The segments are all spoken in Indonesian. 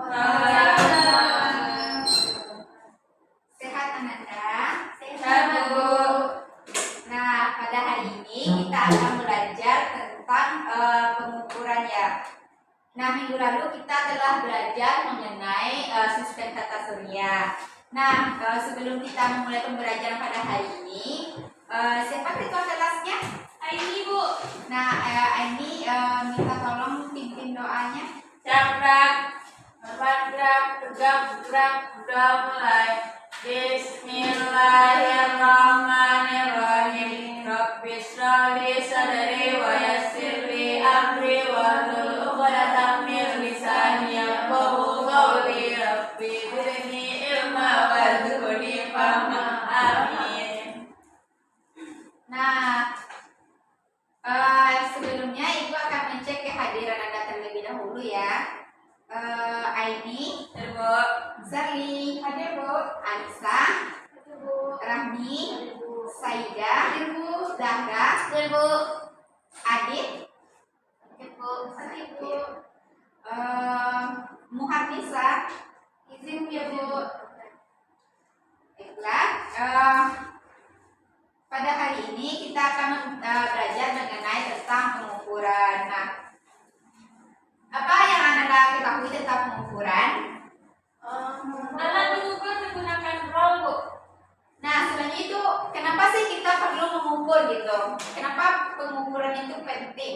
Waalaikumsalam. Sehat Ananda? Sehat, Bu. Nah, pada hari ini kita akan belajar tentang pengukuran ya. Nah, minggu lalu kita telah belajar mengenai suspend tata surya. Nah, sebelum kita memulai pembelajaran pada hari ini, siapa ketua kelasnya? Aini, Bu. Nah, Aini minta tolong pimpin doanya. Cakrak, bergerak, tegak, gerak, udah mulai. Bismillahirrahmanirrahim. Rabbi shrahli sadri wa yassir li amri wahlul 'uqdatam min lisani yafqahu qawli. Rabbi zidni ilma warzuqni fahma. Amin. Nah, sebelumnya Ibu akan mengecek kehadiran Anda terlebih dahulu ya. Aini, Bu. Zali, hadir Bu. Anissa, Bu. Rahmi, Bu. Saida, Bu. Zahra, Bu. Adit, Bu. Bu. Muharnisa, izin ya Bu. Baiklah, pada hari ini kita akan belajar mengenai tentang pengukuran. Nah, apa yang Anda ketahui tentang pengukuran? Alat mengukur menggunakan roll, Bu. Nah, sebenarnya itu kenapa sih kita perlu mengukur gitu? Kenapa pengukuran itu penting?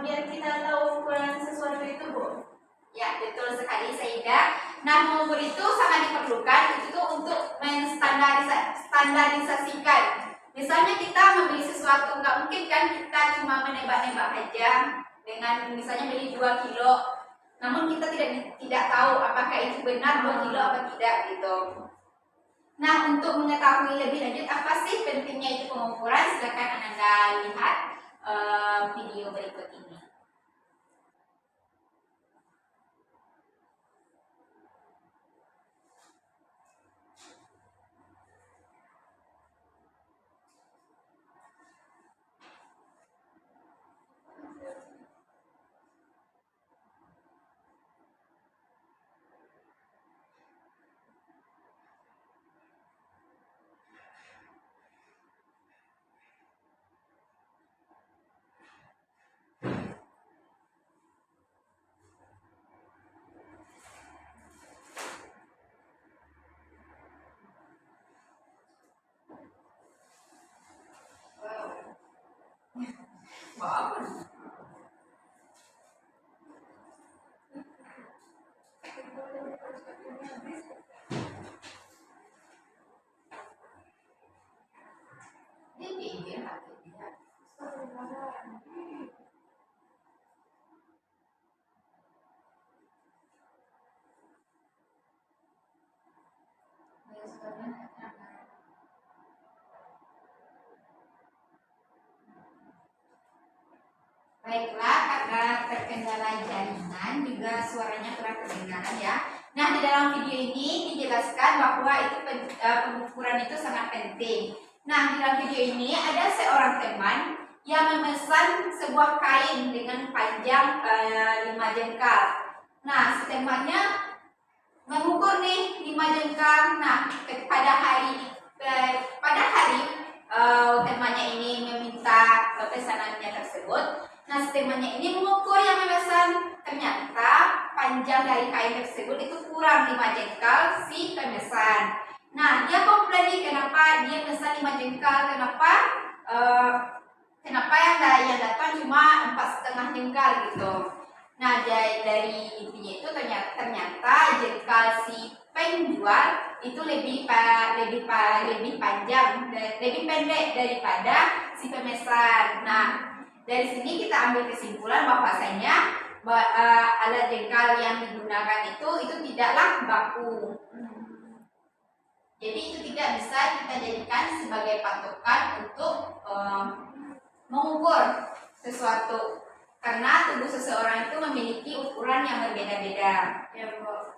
Biar kita tahu ukuran sesuatu itu, Bu. Ya, betul sekali Saida. Nah, mengukur itu sangat diperlukan itu tuh untuk standarisasikan. Misalnya kita membeli sesuatu, nggak mungkin kan kita cuma menebak-nebak aja dengan misalnya beli 2 kilo. Namun kita tidak tahu apakah itu benar 2 kilo apa tidak gitu. Nah, untuk mengetahui lebih lanjut apa sih pentingnya itu pengukuran, silakan Anda lihat video berikut ini. Wow. Baiklah, karena terkendala jaringan juga suaranya kurang kedengaran ya. Nah, di dalam video ini dijelaskan bahwa itu pengukuran itu sangat penting. Nah, di dalam video ini ada seorang teman yang memesan sebuah kain dengan panjang 5 jengkal. Nah, si temannya mengukur nih 5 jengkal. Nah, pada hari temannya ini meminta pesanannya tersebut. Nah, temannya ini mengukur yang memesan. Ternyata panjang dari kain tersebut itu kurang 5 jengkal si pemesan. Nah, dia komplain nih kenapa dia memesan 5 jengkal, kenapa yang datang cuma 4,5 jengkal gitu. Nah, dari intinya itu ternyata jengkal si penjual itu lebih panjang dan lebih pendek daripada si pemesan. Nah, dari sini kita ambil kesimpulan bahwasanya alat jengkal yang digunakan itu tidaklah baku. Jadi itu tidak bisa kita jadikan sebagai patokan untuk mengukur sesuatu, karena tubuh seseorang itu memiliki ukuran yang berbeda-beda. Ya, Bu.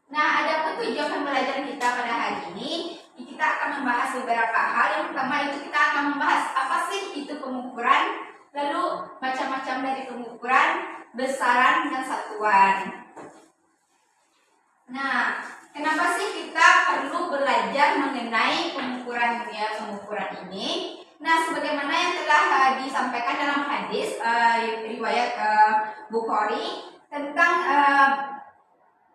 Nah, adapun tujuan pembelajaran kita pada hari ini, kita akan membahas beberapa hal. Yang pertama itu kita akan membahas apa sih itu pengukuran, lalu macam-macam dari pengukuran, besaran dan satuan. Nah, kenapa sih kita perlu belajar mengenai pengukuran ini? Nah, sebagaimana yang telah disampaikan dalam hadis riwayat Bukhari tentang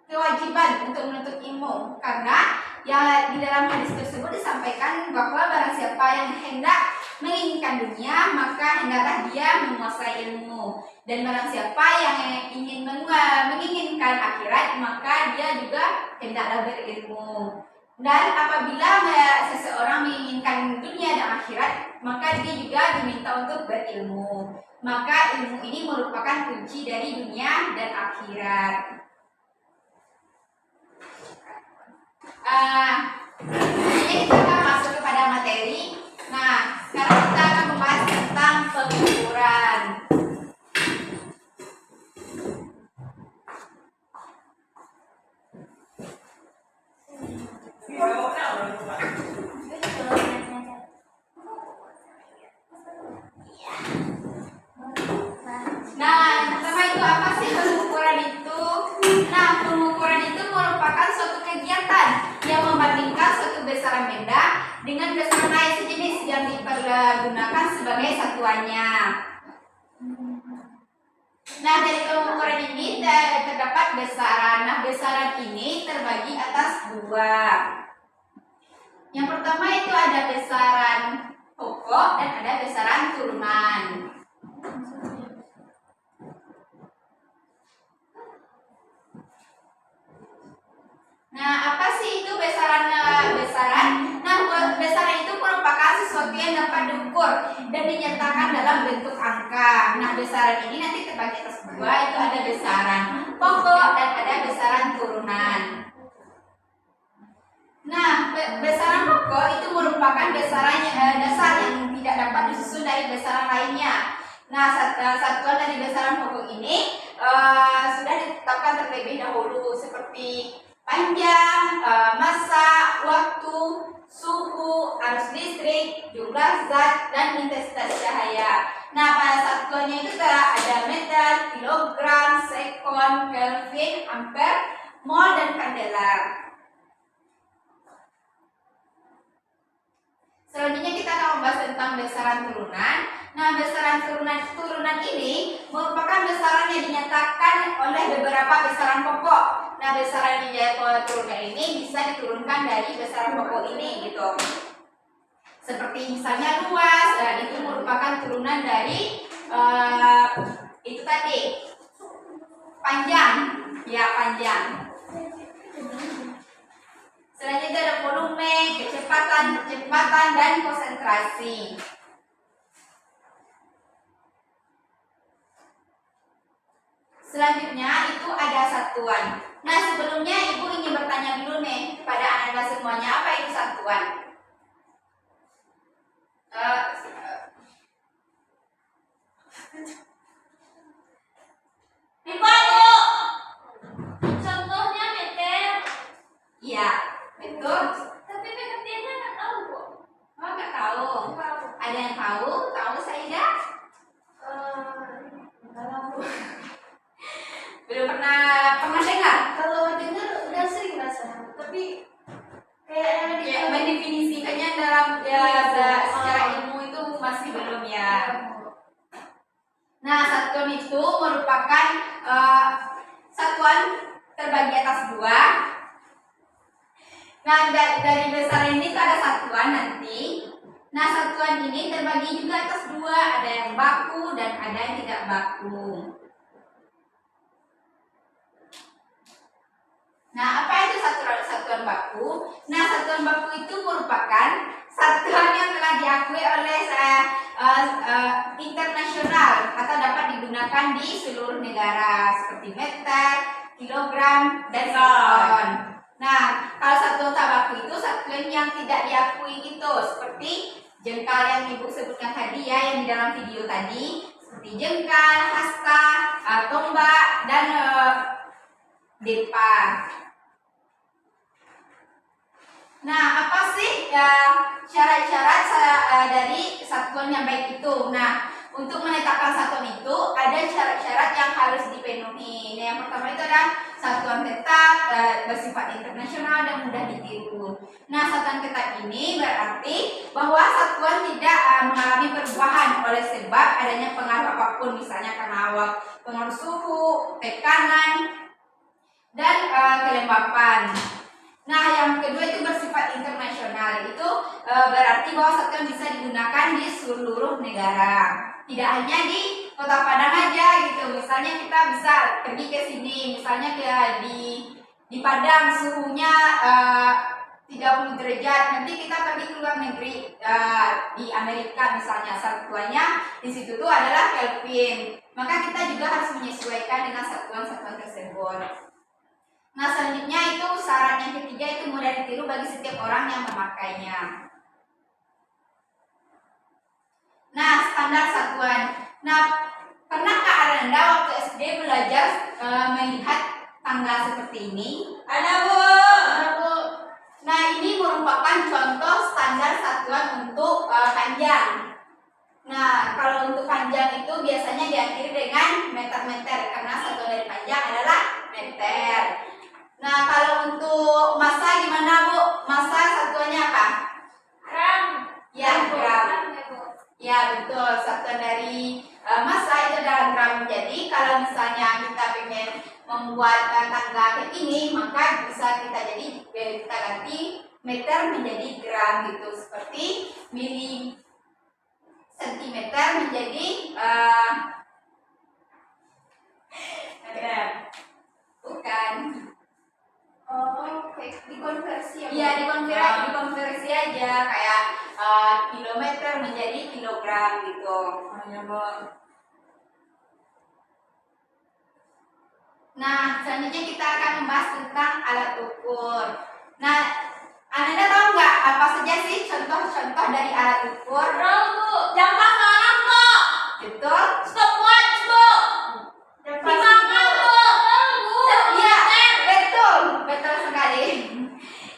kewajiban untuk menuntut ilmu, karena ya di dalam hadis tersebut disampaikan bahwa barang siapa yang hendak menginginkan dunia maka hendaklah dia menguasai ilmu, dan barang siapa yang ingin menginginkan akhirat maka dia juga hendaklah berilmu. Dan apabila seseorang menginginkan dunia dan akhirat maka dia juga diminta untuk berilmu. Maka ilmu ini merupakan kunci dari dunia dan akhirat. Ini kita akan masuk kepada materi. Nah, sekarang kita akan membahas tentang pengukuran. Nah, yang pertama itu apa sih pengukuran itu? Nah, pengukuran itu merupakan suatu kegiatan yang membandingkan suatu besaran benda dengan besaran lain sejenis yang dipergunakan sebagai satuannya. Nah, dari pengukuran ini terdapat besaran. Nah, besaran ini terbagi atas dua. Yang pertama itu ada besaran pokok dan ada besaran turunan. Nah, apa sih itu besaran? Nah, besaran itu merupakan sesuatu yang dapat diukur dan dinyatakan dalam bentuk angka. Nah, besaran ini nanti terbagi atas dua, itu ada besaran pokok dan ada besaran turunan. Nah, besaran pokok itu merupakan besaran dasar yang tidak dapat disusun dari besaran lainnya. Nah, satuan dari besaran pokok ini sudah ditetapkan terlebih dahulu seperti panjang, massa, waktu, suhu, arus listrik, jumlah zat, dan intensitas cahaya. Nah, pada satuannya itu ada meter, kilogram, sekon, kelvin, ampere, mol, dan kandela. Selanjutnya kita akan membahas tentang besaran turunan. Nah, besaran turunan ini merupakan besaran yang dinyatakan oleh beberapa besaran pokok. Nah, besaran turunan ini bisa diturunkan dari besaran pokok ini gitu. Seperti misalnya luas, dan itu merupakan turunan dari itu tadi. Panjang, ya panjang. Selanjutnya ada volume, kecepatan, dan konsentrasi. Selanjutnya itu ada satuan. Nah, sebelumnya Ibu ingin bertanya dulu nih kepada Anda semuanya, apa itu satuan? Ibu, contohnya meter. Iya, betul. Tapi pengertiannya nggak tahu kok. Oh, nggak tahu. Ada yang tahu? Tahu Saida? Nggak tahu. Belum pernah dengar? Kalau dengar udah sering rasanya, tapi kayak mendefinisikannya dalam secara ilmu itu masih belum ya. Nah, satuan itu merupakan satuan terbagi atas dua. Nah, dari besaran ini ada satuan nanti. Nah, satuan ini terbagi juga atas dua, ada yang baku dan ada yang tidak baku. Nah, apa itu satuan baku? Nah, satuan baku itu merupakan satuan yang telah diakui oleh internasional atau dapat digunakan di seluruh negara seperti meter, kilogram, dan ton. Nah, kalau satuan baku itu satuan yang tidak diakui gitu, seperti jengkal yang Ibu sebutkan tadi ya, yang di dalam video tadi, seperti jengkal, hasta, tombak, dan depa. Nah, apa sih syarat-syarat dari satuan yang baik itu? Nah, untuk menetapkan satuan itu ada syarat-syarat yang harus dipenuhi. Nah, yang pertama itu ada satuan tetap, bersifat internasional dan mudah ditiru. Nah, satuan tetap ini berarti bahwa satuan tidak mengalami perubahan oleh sebab adanya pengaruh apapun, misalnya karena pengaruh suhu, tekanan, dan kelembapan. Nah, yang kedua itu bersifat internasional. Itu berarti bahwa satuan bisa digunakan di seluruh negara. Tidak hanya di Kota Padang aja gitu. Misalnya kita bisa pergi ke sini, misalnya ke di Padang suhunya 30 derajat. Nanti kita pergi ke luar negeri di Amerika misalnya, satuannya di situ tuh adalah Kelvin. Maka kita juga harus menyesuaikan dengan satuan-satuan tersebut. Nah, selanjutnya itu syarat yang ketiga itu mudah ditiru bagi setiap orang yang memakainya. Nah, standar satuan. Nah, pernahkah Anda waktu SD belajar melihat tangga seperti ini? Ada, Bu. Nah, ini merupakan contoh standar satuan untuk panjang. Nah, kalau untuk panjang itu biasanya diakhiri dengan meter-meter karena satuan dari panjang adalah meter. Nah, kalau untuk massa gimana, Bu? Massa satuannya apa? Gram. Ya, gram. Ya, betul. Satuan dari massa itu adalah gram. Jadi, kalau misalnya kita pengen membuat tangga kayak ini, maka bisa kita ganti meter menjadi gram gitu. Seperti mili sentimeter menjadi bukan. Oh, dikonversi ya? Iya, dikonversi aja kayak kilometer menjadi kilogram gitu. Nah, selanjutnya kita akan membahas tentang alat ukur. Nah, Anda tahu nggak apa saja sih contoh-contoh dari alat ukur? Tahu, Bu. Jam tangan, Bu. Betul? Stopwatch, Bu. Timbangan, Bu. Iya, betul, betul sekali.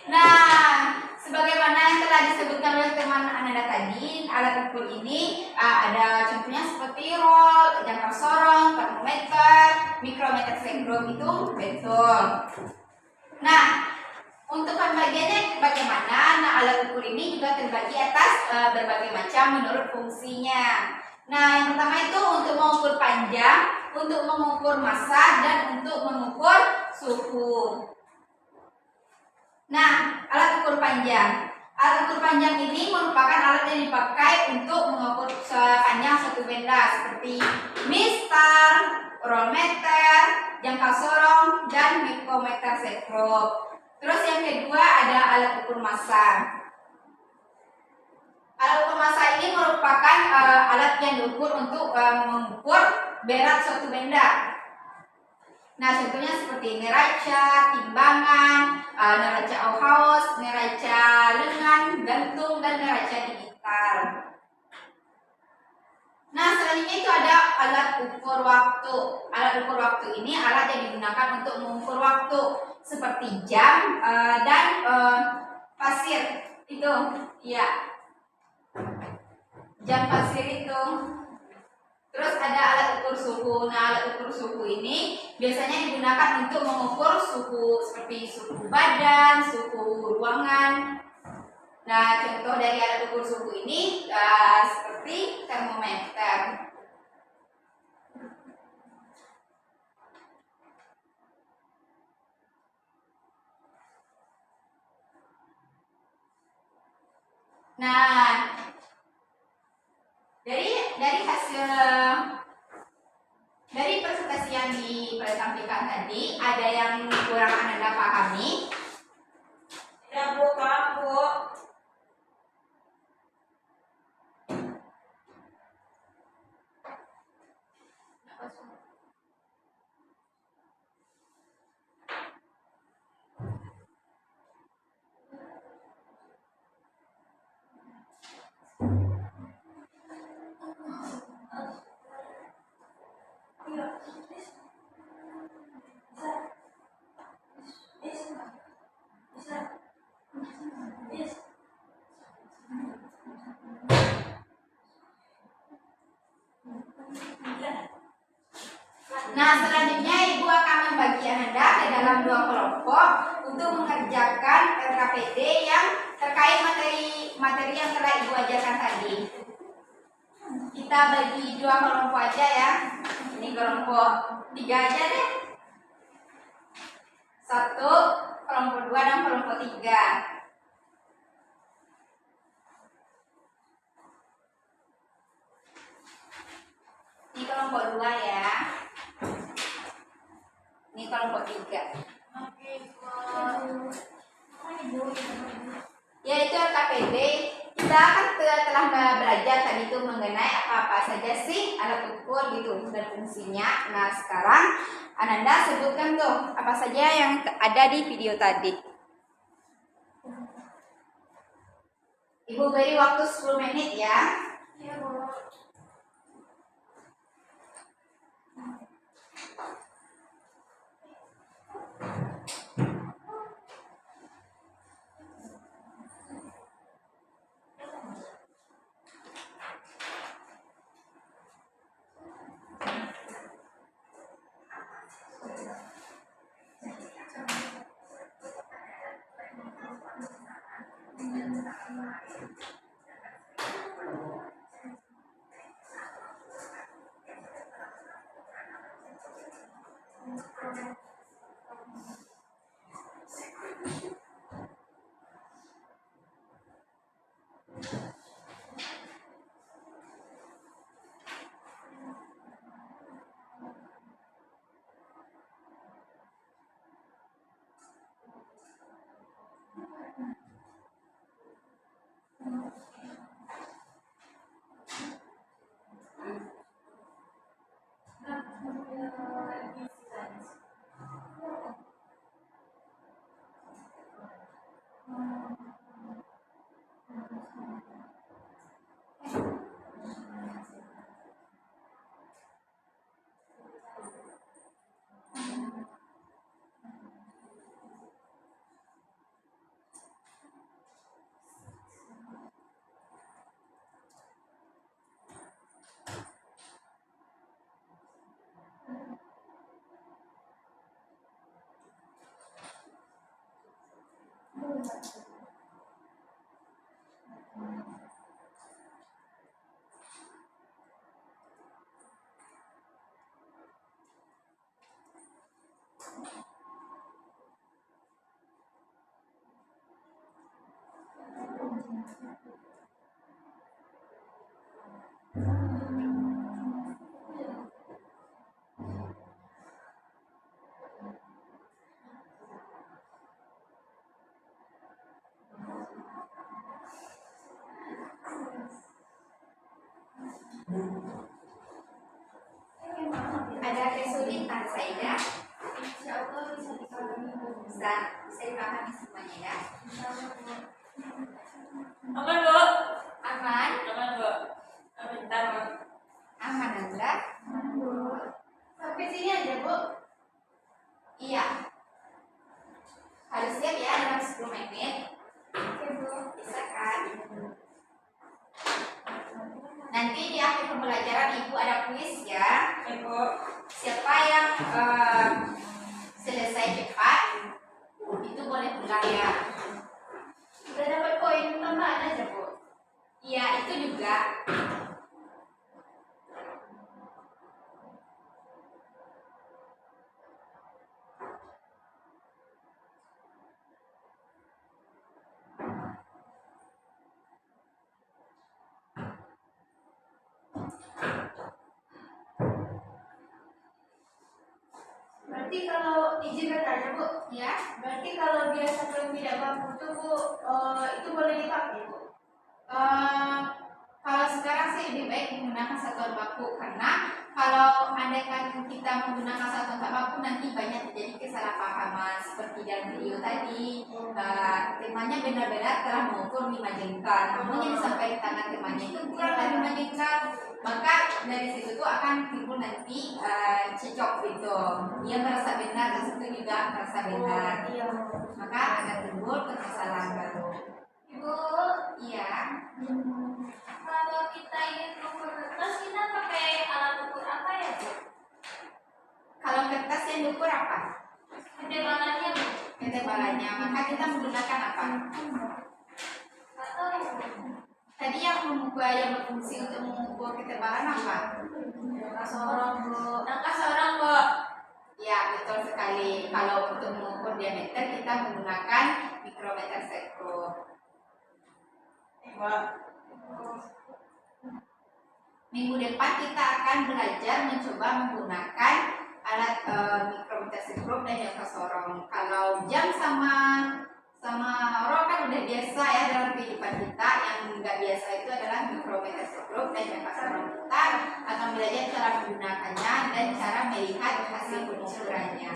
Nah, sebagaimana yang telah disebutkan oleh teman Anda tadi, alat ukur ini ada contohnya seperti roll, jangkar sorong, termometer, mikrometer sekrom itu betul. Nah, untuk pembagiannya bagaimana? Nah, alat ukur ini juga terbagi atas berbagai macam menurut fungsinya. Nah, yang pertama itu untuk mengukur panjang, untuk mengukur massa, dan untuk mengukur suhu. Nah, alat ukur panjang. Alat ukur panjang ini merupakan alat yang dipakai untuk mengukur panjang suatu benda seperti mistar, rollmeter, jangkar sorong, dan mikrometer sekrom. Terus yang kedua ada alat ukur massa. Alat ukur massa ini merupakan alat yang diukur untuk mengukur berat suatu benda. Nah, contohnya seperti neraca, timbangan, neraca Auhaus, neraca lengan, gantung, dan neraca digital. Nah, selanjutnya itu ada alat ukur waktu. Alat ukur waktu ini alat yang digunakan untuk mengukur waktu seperti jam dan pasir. Itu, ya. Jam pasir itu. Terus ada alat ukur suhu. Nah, alat ukur suhu ini biasanya digunakan untuk mengukur suhu seperti suhu badan, suhu ruangan. Nah, contoh dari alat ukur suhu ini seperti termometer. Nah, dari hasil dari presentasi yang ditampilkan tadi, ada yang kurang Anda pahami? Ya, Bu, paham, Bu. Yes. Nah, selanjutnya Ibu akan membagi Anda ke dalam 2 kelompok untuk mengerjakan LKPD yang terkait materi yang telah Ibu ajarkan tadi. Kita bagi 2 kelompok aja ya. Ini kelompok 3 aja deh. 1, kelompok 2 dan kelompok 3. Ini kelompok 2 ya. Ini kelompok 3. Yaitu LKPD. Kita kan telah belajar tadi itu mengenai apa saja sih alat ukur gitu dan fungsinya. Nah, sekarang Ananda sebutkan tuh apa saja yang ada di video tadi. Ibu beri waktu 10 menit ya. Iya, Bu. Ada kesulitan Saida? Insya Allah bisa dipahami, Bu. Bisa dipahami semuanya ya. Aman, Bu. Aman? Aman, Bu. Bentar, Bu. Aman Anda? Sampai sini aja, Bu. Iya. Harus siap ya dalam 10 menit. Oke, Bu. Bisa kan? Nanti di akhir pembelajaran Ibu ada kuis ya. Oke, Bu. Siapa yang selesai cepat itu boleh pulang ya. Udah dapat poin tambahan aja, Bu. Iya, itu juga. Berarti kalau izin bertanya, Bu, Ya. berarti kalau biasa belum tidak mampu tuh, Bu, itu boleh dipakai, Bu. Kalau sekarang sih lebih baik menggunakan satuan baku karena kalau andaikan kita menggunakan satuan baku nanti banyak terjadi kesalahpahaman seperti dalam video tadi. Temanya benar-benar telah mengukur 5 jengkal, namun yang disampaikan tangan temannya itu kurang dari 5 jengkal, maka dari situ tuh akan timbul nanti cekcok gitu. Dia merasa benar dan situ juga merasa benar, Iya. maka akan timbul permasalahan baru. Ibu, Iya. kalau kita ingin mengukur kertas, kita pakai alat ukur apa ya, Bu? mengukur apa? Ketebalannya, Bu. Ketebalannya. Maka kita menggunakan apa? Atau Tadi yang berfungsi untuk mengukur ketebalan apa? sorong, Bu. Angka seorang, Bu. Ya, betul sekali. Kalau untuk mengukur diameter kita menggunakan mikrometer sekrup. Minggu depan kita akan belajar mencoba menggunakan alat mikrometer sekrup dan jangka sorong. Kalau jam sama rok kan udah biasa ya dalam kehidupan kita. Yang nggak biasa itu adalah mikrometer sekrup dan jangka sorong. Kita akan belajar cara menggunakannya dan cara melihat hasil pengukurannya.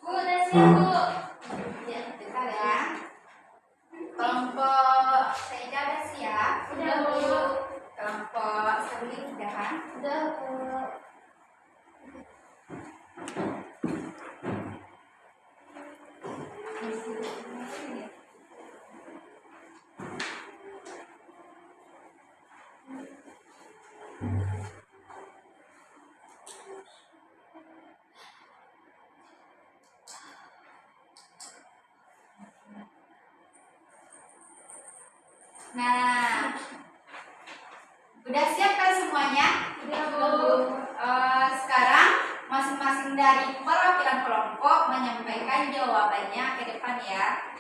Bu, udah siap, Bu. Ya, bentar ya. Kelompok Saida udah siap? Udah, Bu. Kelompok Sabili sudah kan? Udah, Bu. Nah, udah siap kan semuanya? Udah, Bu. Sekarang masing-masing dari perwakilan kelompok menyampaikan jawabannya ke depan ya.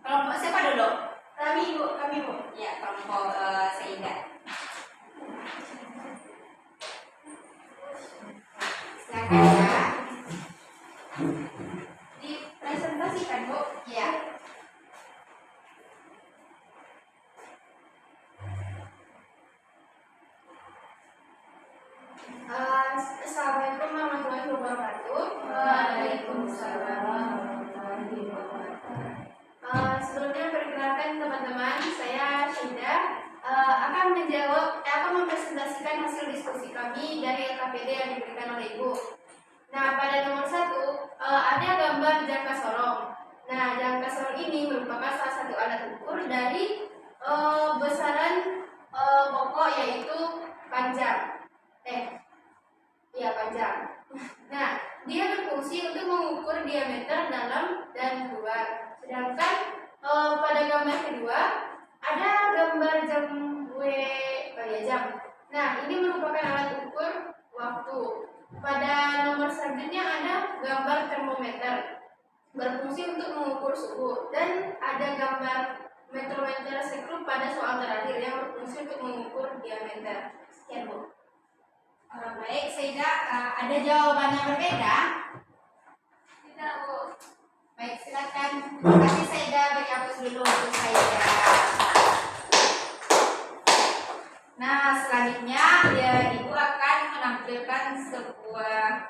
Kelompok siapa dulu? Kami, Bu. Kami, Bu. Ya, kelompok Saida. Silakan ya. Dipresentasikan, Bu. Ya. Assalamualaikum warahmatullahi wabarakatuh. Waalaikumsalam warahmatullahi wabarakatuh. Sebelumnya perkenalkan teman-teman, saya Shinda akan mempresentasikan hasil diskusi kami dari LKPD yang diberikan oleh Ibu. Nah, pada nomor 1 ada gambar jangka sorong. Nah, jangka sorong ini merupakan salah satu alat ukur dari besaran pokok yaitu panjang. Panjang. Nah, dia berfungsi untuk mengukur diameter dalam dan luar. Sedangkan pada gambar kedua ada gambar jam jam. Nah, ini merupakan alat ukur waktu. Pada nomor selanjutnya ada gambar termometer, berfungsi untuk mengukur suhu, dan ada gambar mikrometer sekrup pada soal terakhir yang berfungsi untuk mengukur diameter. Sekian, Bu. Baik, Saida, ada jawaban yang berbeda? Tidak, Bu. Baik, silakan. Tapi Saida beri hapus dulu untuk Saida. Nah, selanjutnya Ibu akan menampilkan sebuah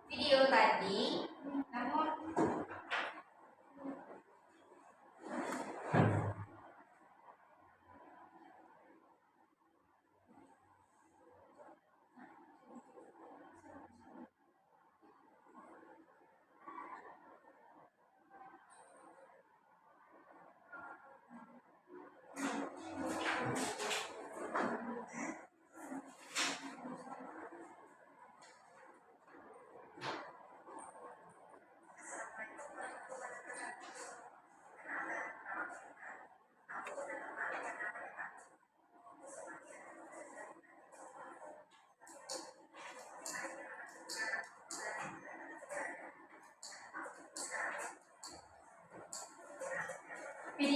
video tadi. Namun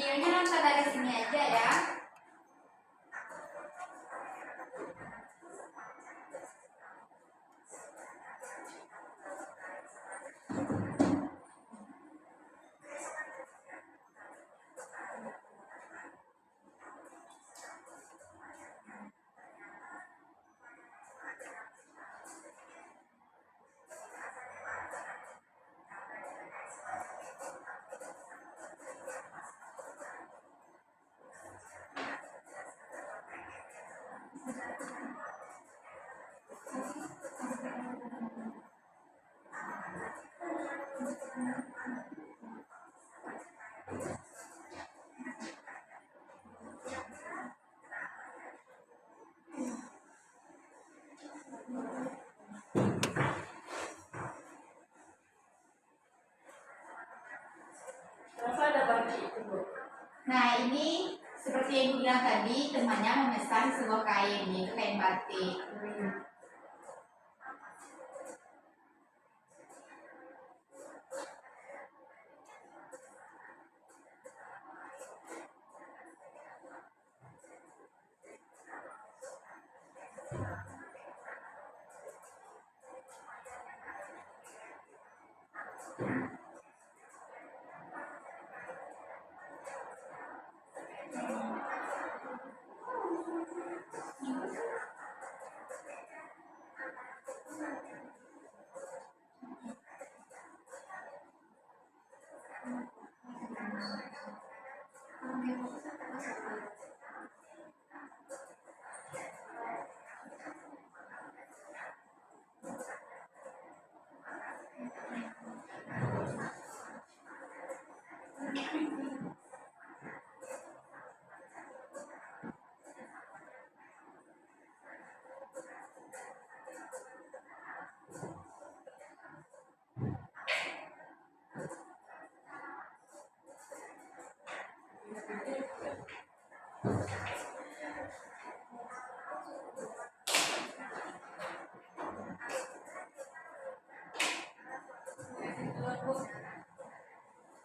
videonya nonton dari sini aja ya. Kenapa ada baju itu, Bu? Nah ini seperti yang gue bilang tadi, temannya memesan sebuah kain, yaitu kain batik.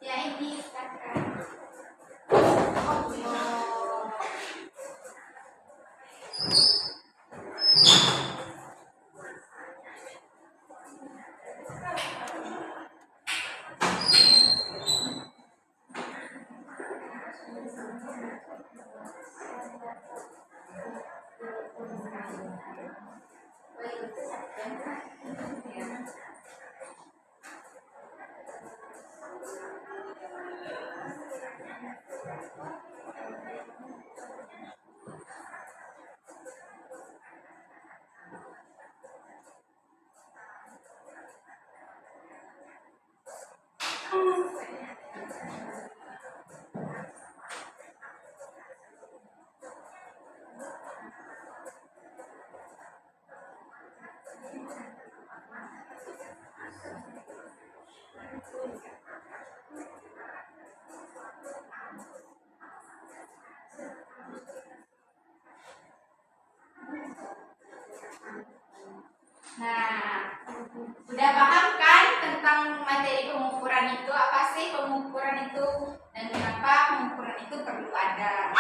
Ya ini kakak. Nah, udah paham kan tentang materi pengukuran itu? Apa sih pengukuran itu dan kenapa pengukuran itu perlu ada?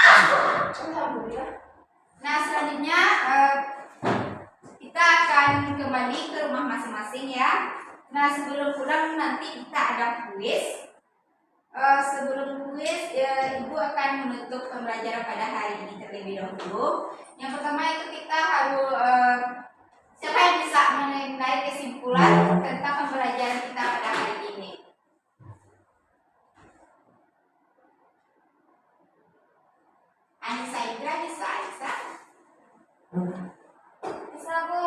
Alhamdulillah. Nah, selanjutnya kita akan kembali ke rumah masing-masing ya. Nah, sebelum pulang nanti kita ada kuis. Sebelum kuis, Ibu akan menutup pembelajaran pada hari ini terlebih dahulu. Yang pertama itu kita harus siapa yang bisa mengenai kesimpulan tentang pembelajaran kita pada hari ini? Anissa Indra bisa, Anissa? Bisa, Bu.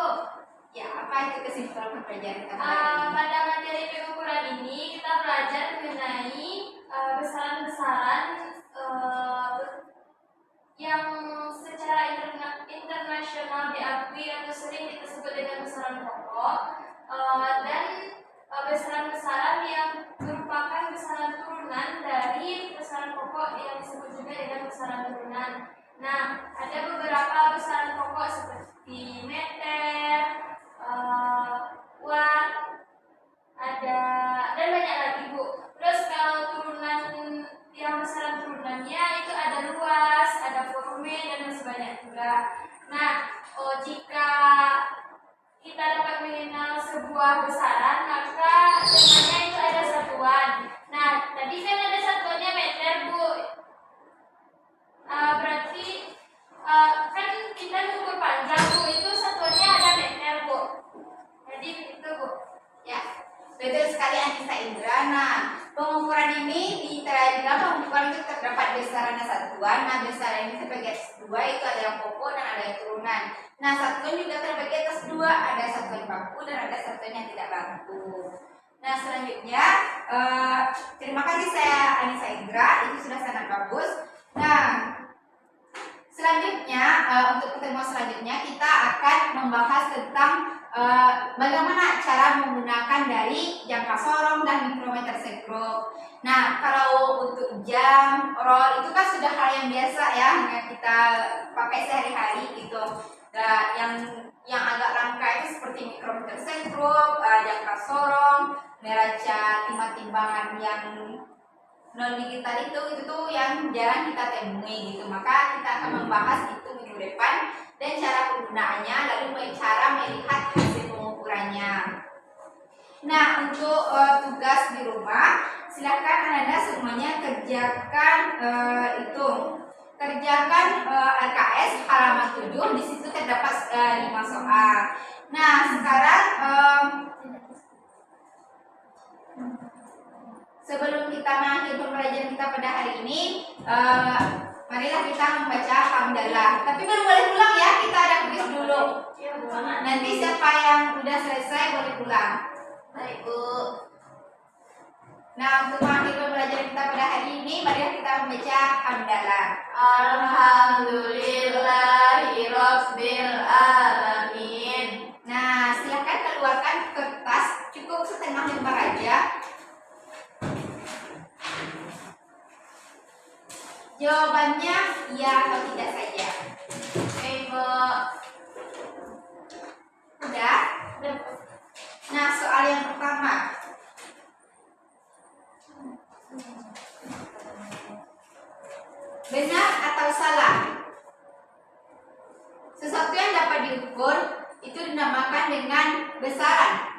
Ya, apa itu kesimpulan pembelajaran kita pada hari ini? Pada materi pengukuran ini kita belajar mengenai besaran-besaran yang secara internasional diakui atau sering kita sebut dengan besaran pokok, dan besaran-besaran yang merupakan besaran turunan dari besaran pokok yang disebut juga dengan besaran turunan. Nah, ada beberapa besaran pokok seperti meter, watt, ada dan banyak lagi, Bu. Terus kalau turunan yang besaran turunannya Nah, jika kita dapat mengenal sebuah besaran, maka semuanya itu ada satuan. Nah, tadi kan ada satuannya meter, Bu. Berarti kan kita ngukur panjang, Bu. Itu satuannya ada meter, Bu. Jadi begitu, Bu. Ya, betul sekali Anissa Indra. Nah, pengukuran ini di dalam pengukuran itu terdapat besaran dan satuan. Nah, besaran ini terbagi atas dua, itu ada yang pokok dan ada yang turunan. Nah, satuan juga terbagi atas dua, ada satuan baku dan ada satuan yang tidak baku. Nah, selanjutnya, terima kasih saya Anissa Indra, itu sudah sangat bagus. Nah, selanjutnya untuk pertemuan selanjutnya kita akan membahas tentang bagaimana cara menggunakan dari jangka sorong dan mikrometer sekrup. Nah, kalau untuk jam, roll itu kan sudah hal yang biasa ya, yang kita pakai sehari-hari gitu. Nah, yang agak langka itu seperti mikrometer sekrup, jangka sorong, neraca timbangan yang non digital itu tuh yang jarang kita temui gitu. Maka kita akan membahas itu minggu depan dan cara penggunaannya, lalu cara melihat hasil pengukurannya. Nah, untuk tugas di rumah, silakan Anda semuanya kerjakan kerjakan LKS halaman 7. Di situ terdapat 5 soal. Nah, sekarang sebelum kita mengakhiri pembelajaran kita pada hari ini, marilah kita membaca hamdalah. Tapi baru boleh pulang ya, kita ada kuis dulu. Nanti siapa yang udah selesai boleh pulang. Baik, Bu. Nah, untuk mengakhiri pembelajaran kita pada hari ini, marilah kita membaca hamdalah. Alhamdulillahirabbil alamin. Nah, silakan keluarkan kertas, cukup setengah lembar aja. Jawabannya iya atau tidak saja. Ibu. Udah? Nah, soal yang pertama. Benar atau salah? Sesuatu yang dapat diukur itu dinamakan dengan besaran.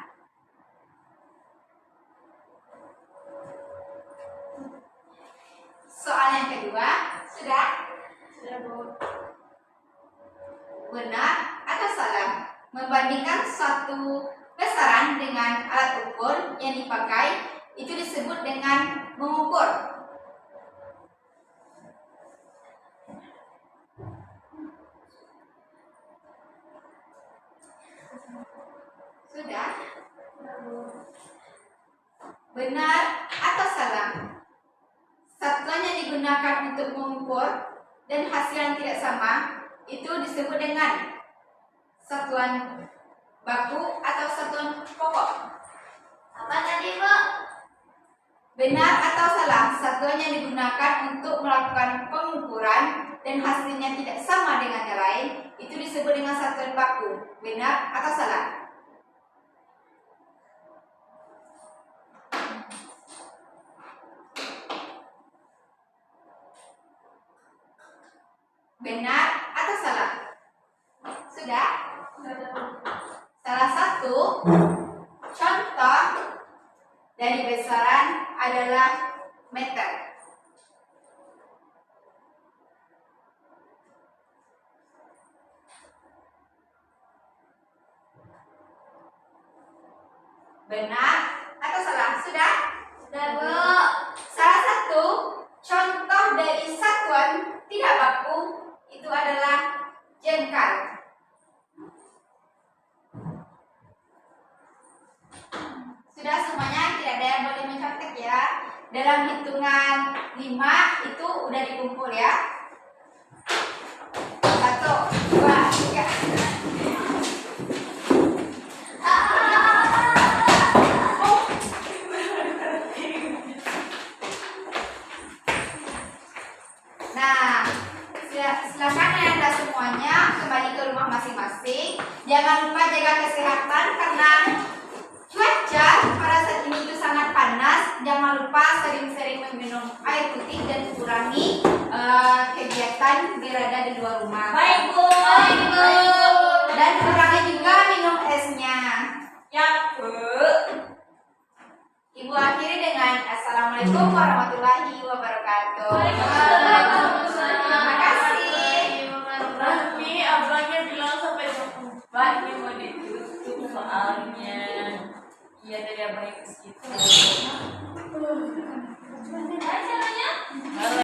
Soal yang kedua, sudah? Sudah, Bu. Benar atau salah? Membandingkan suatu besaran dengan alat ukur yang dipakai itu disebut dengan mengukur. Sudah? Benar atau salah? Satuan yang digunakan untuk mengukur dan hasil yang tidak sama itu disebut dengan satuan baku atau satuan pokok. Apa tadi, Bu? Benar atau salah? Satuan yang digunakan untuk melakukan pengukuran dan hasilnya tidak sama dengan yang lain itu disebut dengan satuan baku. Benar atau salah? Benar atau salah? Sudah? Salah satu contoh dari besaran adalah meter. Benar atau salah? Sudah? Sudah, Bu. Salah satu contoh dari satuan tidak baku itu adalah jengkal. Sudah semuanya, tidak ada yang boleh mencontek ya. Dalam hitungan 5 itu udah dikumpul ya. 1, 2, 3. Nah, silakan Anda semuanya kembali ke rumah masing-masing. Jangan lupa jaga kesehatan karena cuaca pada saat ini itu sangat panas. Jangan lupa sering-sering meminum air putih dan kurangi kegiatan akan berada di luar rumah. Baik, Bu. Baik, Bu. Dan kurangi juga minum esnya. Ya, Bu. Ibu akhiri dengan Assalamualaikum warahmatullahi wabarakatuh. Terima kasih. Tapi abangnya bilang sampai jam 4 nih mau ditutup soalnya. Iya tadi abangnya ke situ.